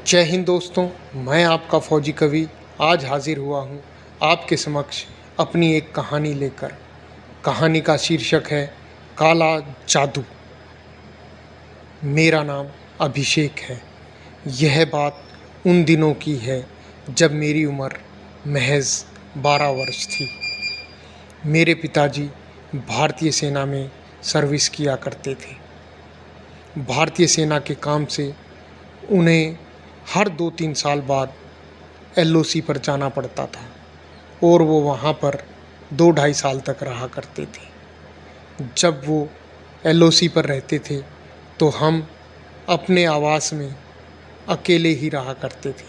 जय हिंद दोस्तों। मैं आपका फौजी कवि आज हाजिर हुआ हूँ आपके समक्ष अपनी एक कहानी लेकर। कहानी का शीर्षक है काला जादू। मेरा नाम अभिषेक है। यह बात उन दिनों की है जब मेरी उम्र महज 12 वर्ष थी। मेरे पिताजी भारतीय सेना में सर्विस किया करते थे। भारतीय सेना के काम से उन्हें हर 2-3 साल बाद एलओसी पर जाना पड़ता था और वो वहाँ पर 2-2.5 साल तक रहा करते थे। जब वो एलओसी पर रहते थे तो हम अपने आवास में अकेले ही रहा करते थे,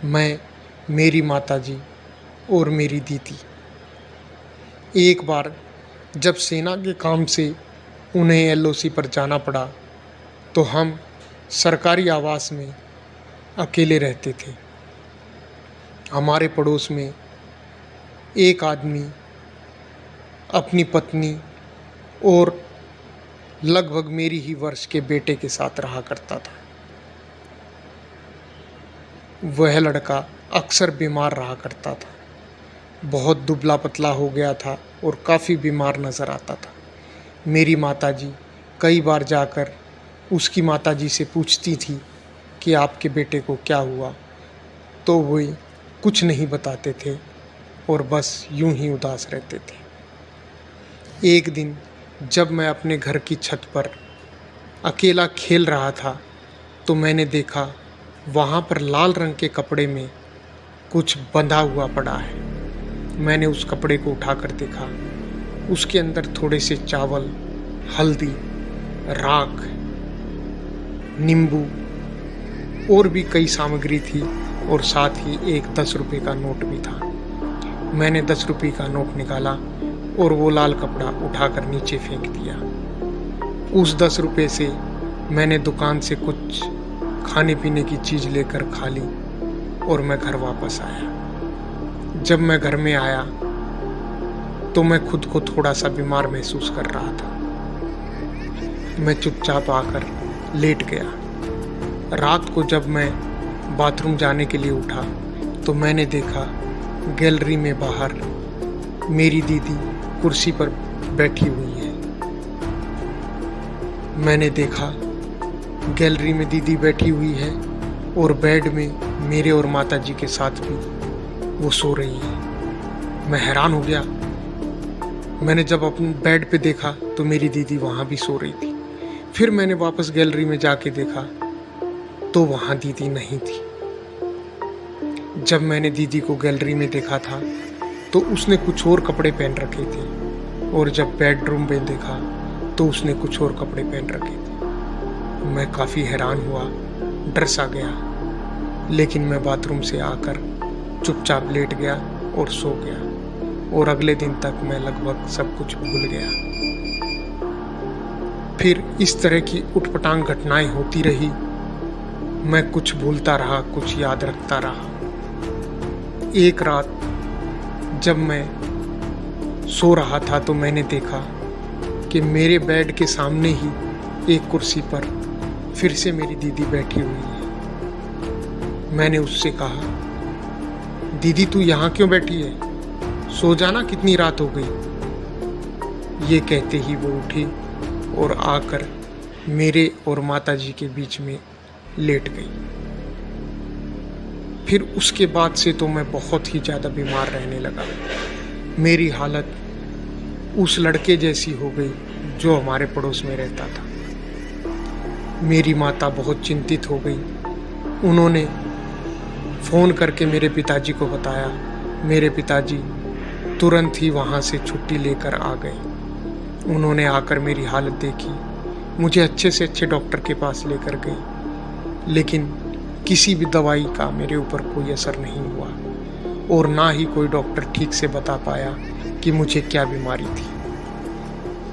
मैं, मेरी माताजी और मेरी दीदी। एक बार जब सेना के काम से उन्हें एलओसी पर जाना पड़ा तो हम सरकारी आवास में अकेले रहते थे। हमारे पड़ोस में एक आदमी अपनी पत्नी और लगभग मेरी ही वर्ष के बेटे के साथ रहा करता था। वह लड़का अक्सर बीमार रहा करता था, बहुत दुबला पतला हो गया था और काफ़ी बीमार नज़र आता था। मेरी माताजी कई बार जाकर उसकी माताजी से पूछती थी कि आपके बेटे को क्या हुआ, तो वे कुछ नहीं बताते थे और बस यूं ही उदास रहते थे। एक दिन जब मैं अपने घर की छत पर अकेला खेल रहा था तो मैंने देखा वहाँ पर लाल रंग के कपड़े में कुछ बंधा हुआ पड़ा है। मैंने उस कपड़े को उठाकर देखा, उसके अंदर थोड़े से चावल, हल्दी, राख, नींबू और भी कई सामग्री थी और साथ ही एक 10 रुपये का नोट भी था। मैंने 10 रुपये का नोट निकाला और वो लाल कपड़ा उठाकर नीचे फेंक दिया। उस 10 रुपये से मैंने दुकान से कुछ खाने पीने की चीज़ लेकर खा ली और मैं घर वापस आया। जब मैं घर में आया तो मैं खुद को थोड़ा सा बीमार महसूस कर रहा था। मैं चुपचाप आकर लेट गया। रात को जब मैं बाथरूम जाने के लिए उठा तो मैंने देखा गैलरी में बाहर मेरी दीदी कुर्सी पर बैठी हुई है। मैंने देखा गैलरी में दीदी बैठी हुई है और बेड में मेरे और माताजी के साथ भी वो सो रही है। मैं हैरान हो गया। मैंने जब अपने बेड पे देखा तो मेरी दीदी वहाँ भी सो रही थी। फिर मैंने वापस गैलरी में जाके देखा तो वहाँ दीदी नहीं थी। जब मैंने दीदी को गैलरी में देखा था तो उसने कुछ और कपड़े पहन रखे थे और जब बेडरूम में देखा तो उसने कुछ और कपड़े पहन रखे थे। मैं काफ़ी हैरान हुआ, डर सा गया, लेकिन मैं बाथरूम से आकर चुपचाप लेट गया और सो गया और अगले दिन तक मैं लगभग सब कुछ भूल गया। फिर इस तरह की उटपटांग घटनाएं होती रही। मैं कुछ भूलता रहा, कुछ याद रखता रहा। एक रात जब मैं सो रहा था तो मैंने देखा कि मेरे बेड के सामने ही एक कुर्सी पर फिर से मेरी दीदी बैठी हुई है। मैंने उससे कहा, दीदी तू यहाँ क्यों बैठी है? सो जाना, कितनी रात हो गई। ये कहते ही वो उठी और आकर मेरे और माताजी के बीच में लेट गई। फिर उसके बाद से तो मैं बहुत ही ज़्यादा बीमार रहने लगा। मेरी हालत उस लड़के जैसी हो गई जो हमारे पड़ोस में रहता था। मेरी माता बहुत चिंतित हो गई। उन्होंने फ़ोन करके मेरे पिताजी को बताया। मेरे पिताजी तुरंत ही वहाँ से छुट्टी लेकर आ गए। उन्होंने आकर मेरी हालत देखी, मुझे अच्छे से अच्छे डॉक्टर के पास लेकर गए, लेकिन किसी भी दवाई का मेरे ऊपर कोई असर नहीं हुआ और ना ही कोई डॉक्टर ठीक से बता पाया कि मुझे क्या बीमारी थी।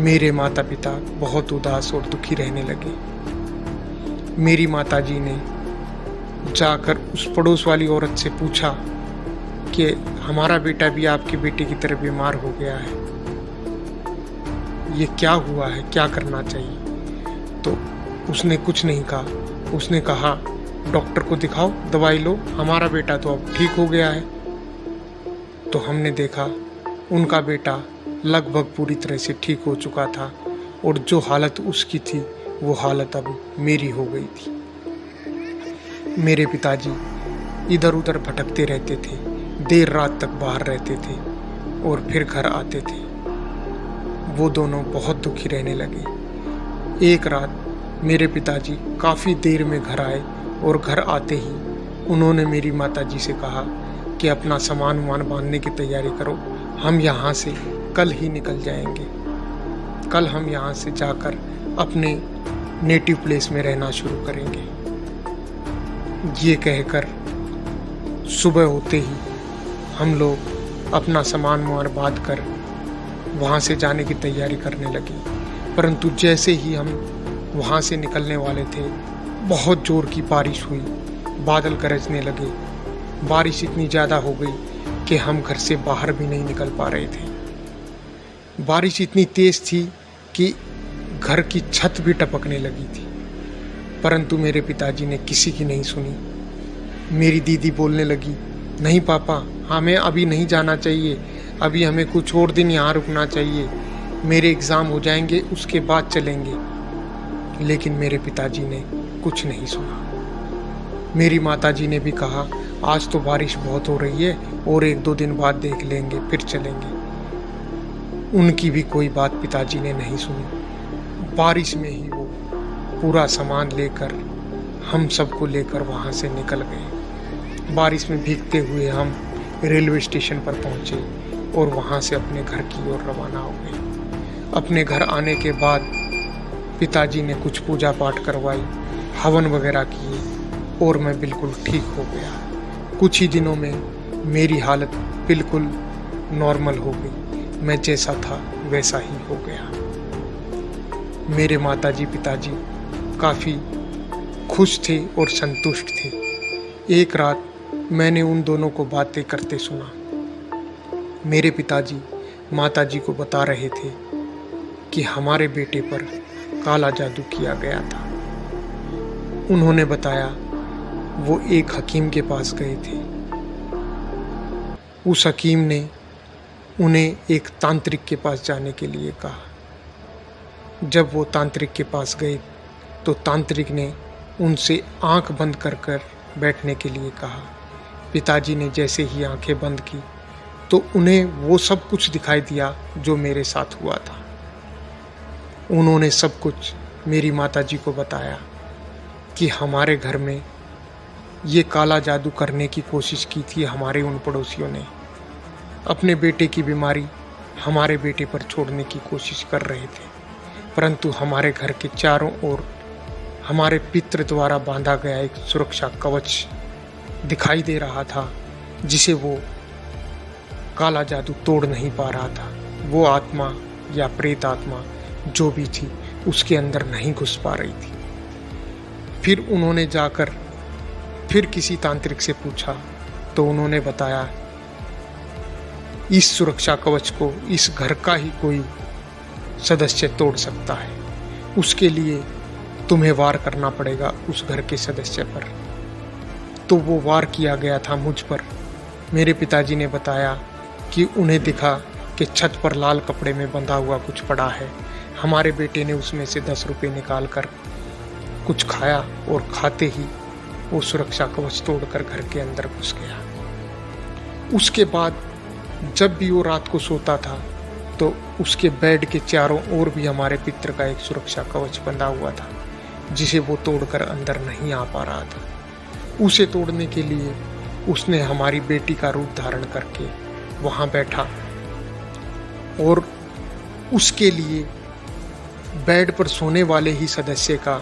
मेरे माता पिता बहुत उदास और दुखी रहने लगे। मेरी माताजी ने जाकर उस पड़ोस वाली औरत से पूछा कि हमारा बेटा भी आपके बेटे की तरह बीमार हो गया है, ये क्या हुआ है, क्या करना चाहिए? तो उसने कुछ नहीं कहा। उसने कहा डॉक्टर को दिखाओ, दवाई लो, हमारा बेटा तो अब ठीक हो गया है। तो हमने देखा उनका बेटा लगभग पूरी तरह से ठीक हो चुका था और जो हालत उसकी थी वो हालत अब मेरी हो गई थी। मेरे पिताजी इधर उधर भटकते रहते थे, देर रात तक बाहर रहते थे और फिर घर आते थे। वो दोनों बहुत दुखी रहने लगे। एक रात मेरे पिताजी काफ़ी देर में घर आए और घर आते ही उन्होंने मेरी माताजी से कहा कि अपना सामान वामान बांधने की तैयारी करो, हम यहाँ से कल ही निकल जाएंगे। कल हम यहाँ से जाकर अपने नेटिव प्लेस में रहना शुरू करेंगे। ये कहकर सुबह होते ही हम लोग अपना सामान वामान बांध कर वहाँ से जाने की तैयारी करने लगे। परंतु जैसे ही हम वहाँ से निकलने वाले थे, बहुत ज़ोर की बारिश हुई, बादल गरजने लगे। बारिश इतनी ज़्यादा हो गई कि हम घर से बाहर भी नहीं निकल पा रहे थे। बारिश इतनी तेज़ थी कि घर की छत भी टपकने लगी थी। परंतु मेरे पिताजी ने किसी की नहीं सुनी। मेरी दीदी बोलने लगी, नहीं पापा, हमें अभी नहीं जाना चाहिए, अभी हमें कुछ और दिन यहाँ रुकना चाहिए, मेरे एग्ज़ाम हो जाएंगे उसके बाद चलेंगे। लेकिन मेरे पिताजी ने कुछ नहीं सुना। मेरी माताजी ने भी कहा, आज तो बारिश बहुत हो रही है और 1-2 दिन बाद देख लेंगे, फिर चलेंगे। उनकी भी कोई बात पिताजी ने नहीं सुनी। बारिश में ही वो पूरा सामान लेकर हम सबको लेकर वहाँ से निकल गए। बारिश में भीगते हुए हम रेलवे स्टेशन पर पहुँचे और वहाँ से अपने घर की ओर रवाना हो गए। अपने घर आने के बाद पिताजी ने कुछ पूजा पाठ करवाई, हवन वगैरह किए और मैं बिल्कुल ठीक हो गया। कुछ ही दिनों में मेरी हालत बिल्कुल नॉर्मल हो गई, मैं जैसा था वैसा ही हो गया। मेरे माताजी पिताजी काफ़ी खुश थे और संतुष्ट थे। एक रात मैंने उन दोनों को बातें करते सुना। मेरे पिताजी माताजी को बता रहे थे कि हमारे बेटे पर काला जादू किया गया था। उन्होंने बताया वो एक हकीम के पास गए थे। उस हकीम ने उन्हें एक तांत्रिक के पास जाने के लिए कहा। जब वो तांत्रिक के पास गए तो तांत्रिक ने उनसे आंख बंद कर बैठने के लिए कहा। पिताजी ने जैसे ही आंखें बंद की तो उन्हें वो सब कुछ दिखाई दिया जो मेरे साथ हुआ था। उन्होंने सब कुछ मेरी माताजी को बताया कि हमारे घर में ये काला जादू करने की कोशिश की थी हमारे उन पड़ोसियों ने। अपने बेटे की बीमारी हमारे बेटे पर छोड़ने की कोशिश कर रहे थे, परंतु हमारे घर के चारों ओर हमारे पितृ द्वारा बांधा गया एक सुरक्षा कवच दिखाई दे रहा था, जिसे वो काला जादू तोड़ नहीं पा रहा था। वो आत्मा या प्रेत आत्मा जो भी थी उसके अंदर नहीं घुस पा रही थी। फिर उन्होंने जाकर फिर किसी तांत्रिक से पूछा तो उन्होंने बताया, इस सुरक्षा कवच को इस घर का ही कोई सदस्य तोड़ सकता है, उसके लिए तुम्हें वार करना पड़ेगा उस घर के सदस्य पर। तो वो वार किया गया था मुझ पर। मेरे पिताजी ने बताया कि उन्हें दिखा कि छत पर लाल कपड़े में बंधा हुआ कुछ पड़ा है। हमारे बेटे ने उसमें से 10 रुपये निकाल कर कुछ खाया और खाते ही वो सुरक्षा कवच तोड़कर घर के अंदर घुस गया। उसके बाद जब भी वो रात को सोता था तो उसके बेड के चारों ओर भी हमारे पितृ का एक सुरक्षा कवच बंधा हुआ था, जिसे वो तोड़कर अंदर नहीं आ पा रहा था। उसे तोड़ने के लिए उसने हमारी बेटी का रूप धारण करके वहाँ बैठा और उसके लिए बेड पर सोने वाले ही सदस्य का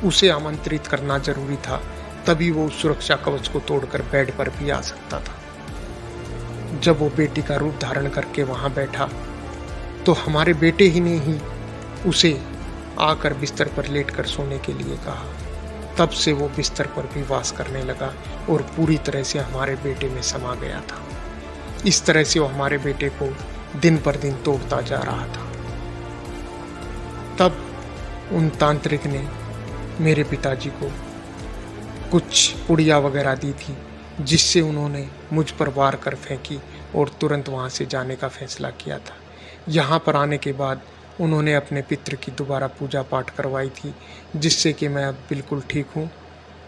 उसे आमंत्रित करना जरूरी था, तभी वो उस सुरक्षा कवच को तोड़कर बेड पर भी आ सकता था। जब वो बेटी का रूप धारण करके वहाँ बैठा तो हमारे बेटे ही ने ही उसे आकर बिस्तर पर लेटकर सोने के लिए कहा। तब से वो बिस्तर पर भी वास करने लगा और पूरी तरह से हमारे बेटे में समा गया था। इस तरह से वो हमारे बेटे को दिन पर दिन तोड़ता जा रहा था। तब उन तांत्रिक ने मेरे पिताजी को कुछ पुड़िया वगैरह दी थी, जिससे उन्होंने मुझ पर वार कर फेंकी और तुरंत वहाँ से जाने का फैसला किया था। यहाँ पर आने के बाद उन्होंने अपने पितृ की दोबारा पूजा पाठ करवाई थी, जिससे कि मैं अब बिल्कुल ठीक हूँ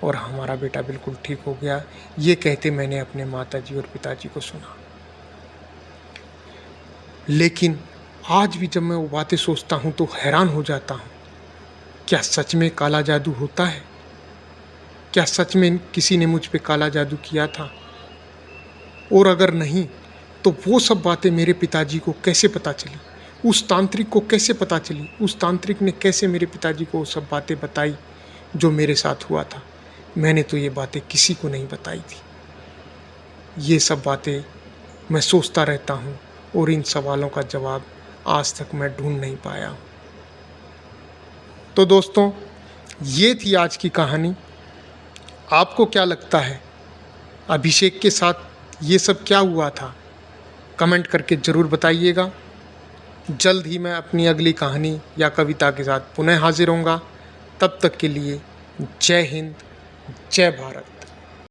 और हमारा बेटा बिल्कुल ठीक हो गया। ये कहते मैंने अपने माताजी और पिताजी को सुना। लेकिन आज भी जब मैं वो बातें सोचता हूँ तो हैरान हो जाता हूँ, क्या सच में काला जादू होता है? क्या सच में किसी ने मुझ पे काला जादू किया था? और अगर नहीं, तो वो सब बातें मेरे पिताजी को कैसे पता चली? उस तांत्रिक को कैसे पता चली? उस तांत्रिक ने कैसे मेरे पिताजी को वो सब बातें बताई जो मेरे साथ हुआ था? मैंने तो ये बातें किसी को नहीं बताई थी। ये सब बातें मैं सोचता रहता हूँ और इन सवालों का जवाब आज तक मैं ढूंढ नहीं पाया हूँ। तो दोस्तों, ये थी आज की कहानी। आपको क्या लगता है, अभिषेक के साथ ये सब क्या हुआ था? कमेंट करके ज़रूर बताइएगा। जल्द ही मैं अपनी अगली कहानी या कविता के साथ पुनः हाजिर होऊंगा। तब तक के लिए जय हिंद, जय भारत।